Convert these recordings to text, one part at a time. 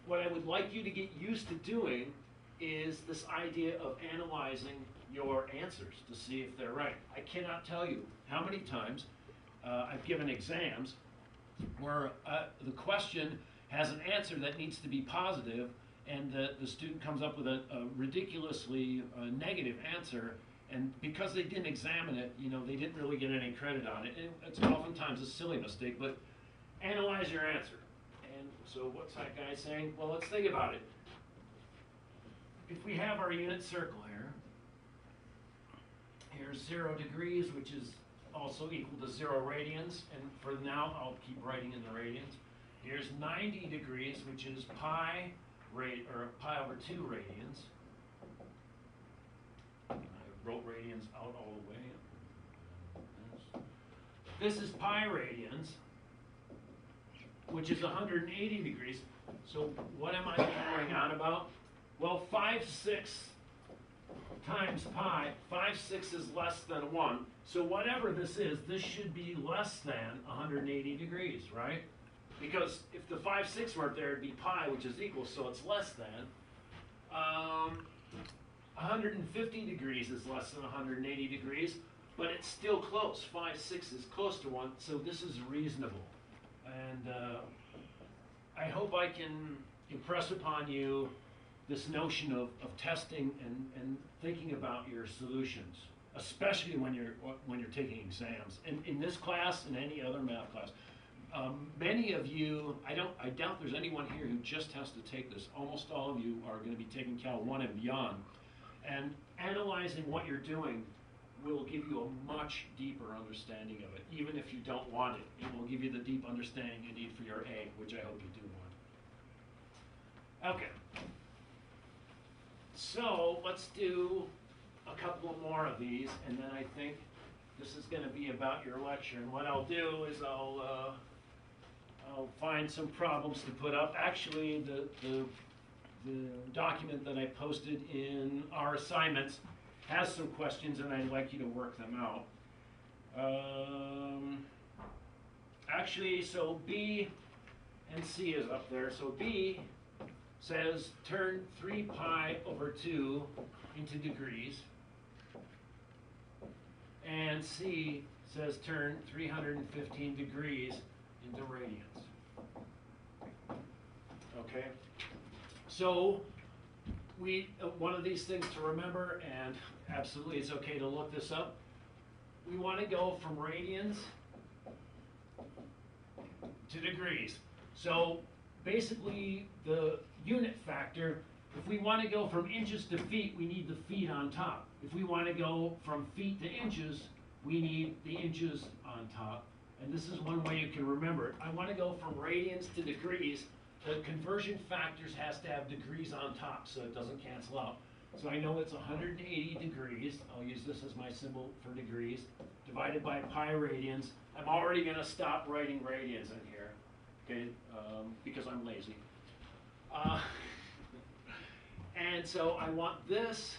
what I would like you to get used to doing is this idea of analyzing your answers to see if they're right. I cannot tell you how many times I've given exams where the question has an answer that needs to be positive, and the student comes up with a ridiculously negative answer, and because they didn't examine it, they didn't really get any credit on it. And it's oftentimes a silly mistake, but analyze your answer. And so what's that guy saying? Well, let's think about it. If we have our unit circle here, here's 0 degrees, which is also equal to 0 radians, and for now I'll keep writing in the radians. Here's 90 degrees, which is pi over 2 radians. I wrote radians out all the way. This is pi radians, which is 180 degrees. So what am I going on about? Well, 5/6 times pi, 5/6 is less than 1. So whatever this is, this should be less than 180 degrees, right? Because if the 5/6 weren't there, it'd be pi, which is equal, so it's less than. 150 degrees is less than 180 degrees, but it's still close. 5/6 is close to 1, so this is reasonable. And I hope I can impress upon you this notion of testing and thinking about your solutions, especially when you're taking exams. And in this class and any other math class, many of you, I doubt there's anyone here who just has to take this. Almost all of you are going to be taking Cal 1 and beyond. And analyzing what you're doing will give you a much deeper understanding of it. Even if you don't want it, it will give you the deep understanding you need for your A, which I hope you do want. Okay. So let's do a couple more of these, and then I think this is going to be about your lecture. And what I'll do is I'll find some problems to put up. Actually, the document that I posted in our assignments has some questions, and I'd like you to work them out. Actually, so B and C is up there. So B says turn 3 pi over 2 into degrees. And C says turn 315 degrees into radians. Okay? So one of these things to remember, and absolutely it's okay to look this up, we want to go from radians to degrees. So basically the unit factor, if we want to go from inches to feet, we need the feet on top. If we want to go from feet to inches, we need the inches on top. And this is one way you can remember it. I want to go from radians to degrees. The conversion factors has to have degrees on top so it doesn't cancel out. So I know it's 180 degrees. I'll use this as my symbol for degrees, divided by pi radians. I'm already going to stop writing radians in here, okay, because I'm lazy. And so I want this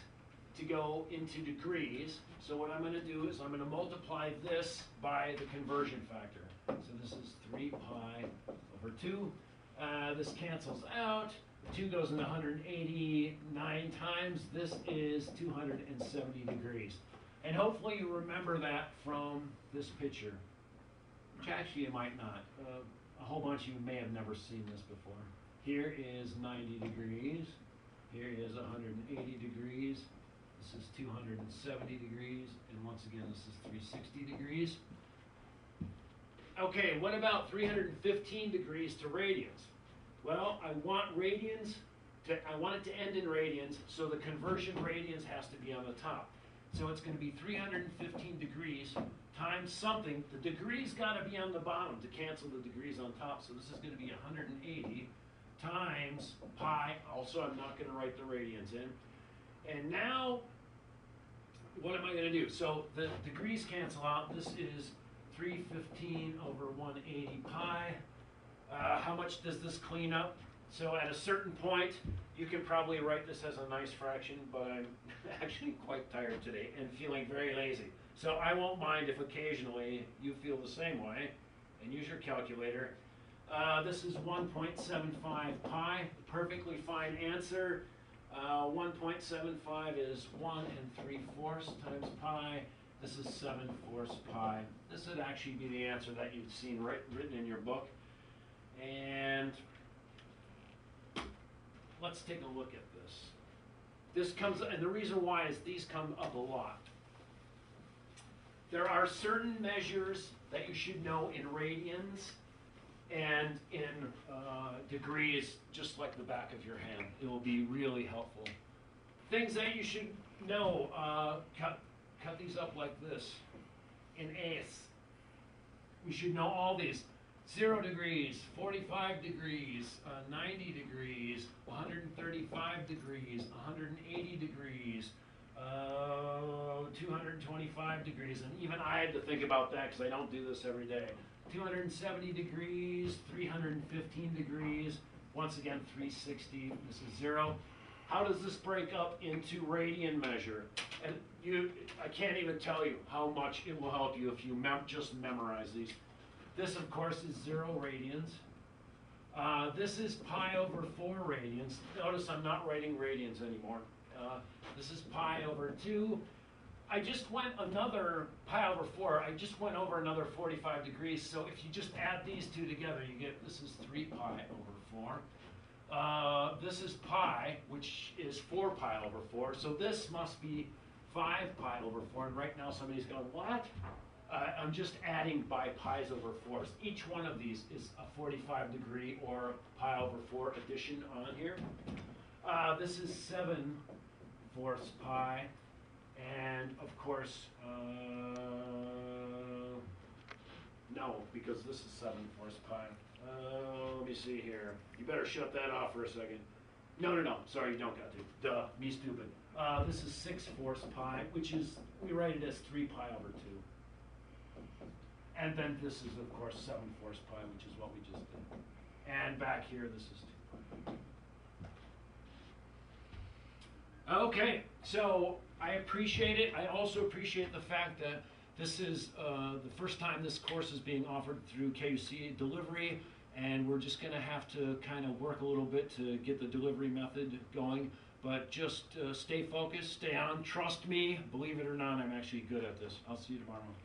to go into degrees. So what I'm going to do is I'm going to multiply this by the conversion factor. So this is 3 pi over 2. This cancels out. 2 goes into 189 times. This is 270 degrees. And hopefully you remember that from this picture, which actually you might not. A whole bunch of you may have never seen this before. Here is 90 degrees. Here is 180 degrees. This is 270 degrees. And once again, this is 360 degrees. Okay, what about 315 degrees to radians? Well, I want it to end in radians, so the conversion radians has to be on the top. So it's going to be 315 degrees times something. The degrees got to be on the bottom to cancel the degrees on top. So this is going to be 180 times pi. Also, I'm not going to write the radians in. And now, what am I going to do? So the degrees cancel out. This is 315 over 180 pi. How much does this clean up? So at a certain point, you can probably write this as a nice fraction, but I'm actually quite tired today and feeling very lazy. So I won't mind if occasionally you feel the same way and use your calculator. This is 1.75 pi, perfectly fine answer. 1.75 is 1 3/4 times pi. This is 7/4 pi. This would actually be the answer that you've seen written in your book. And let's take a look at this. This comes, and the reason why is these come up a lot. There are certain measures that you should know in radians and in degrees, just like the back of your hand. It will be really helpful. Things that you should know, cut these up like this. In eighths, we should know all these. 0 degrees, 45 degrees, 90 degrees, 135 degrees, 180 degrees, 225 degrees, and even I had to think about that because I don't do this every day. 270 degrees, 315 degrees, once again 360, this is 0. How does this break up into radian measure? And I can't even tell you how much it will help you if you just memorize these. This, of course, is 0 radians. This is pi over 4 radians. Notice I'm not writing radians anymore. This is pi over 2. I just went another pi over 4. I just went over another 45 degrees. So if you just add these two together, you get this is 3 pi over 4. This is pi, which is 4 pi over 4. So this must be 5 pi over 4. And right now somebody's going, what? I'm just adding by pi's over 4s. Each one of these is a 45 degree or pi over 4 addition on here. This is 7/4 pi. And of course, no, because this is 7/4 pi. Let me see here. You better shut that off for a second. No, sorry, you don't got to. Duh, me stupid. This is 6/4 pi, which is, we write it as 3 pi over 2. And then this is, of course, 7/4 pi, which is what we just did. And back here, this is 2 pi. Okay, so I appreciate it. I also appreciate the fact that this is the first time this course is being offered through KUC Delivery, and we're just going to have to kind of work a little bit to get the delivery method going. But just stay focused, stay on, trust me. Believe it or not, I'm actually good at this. I'll see you tomorrow.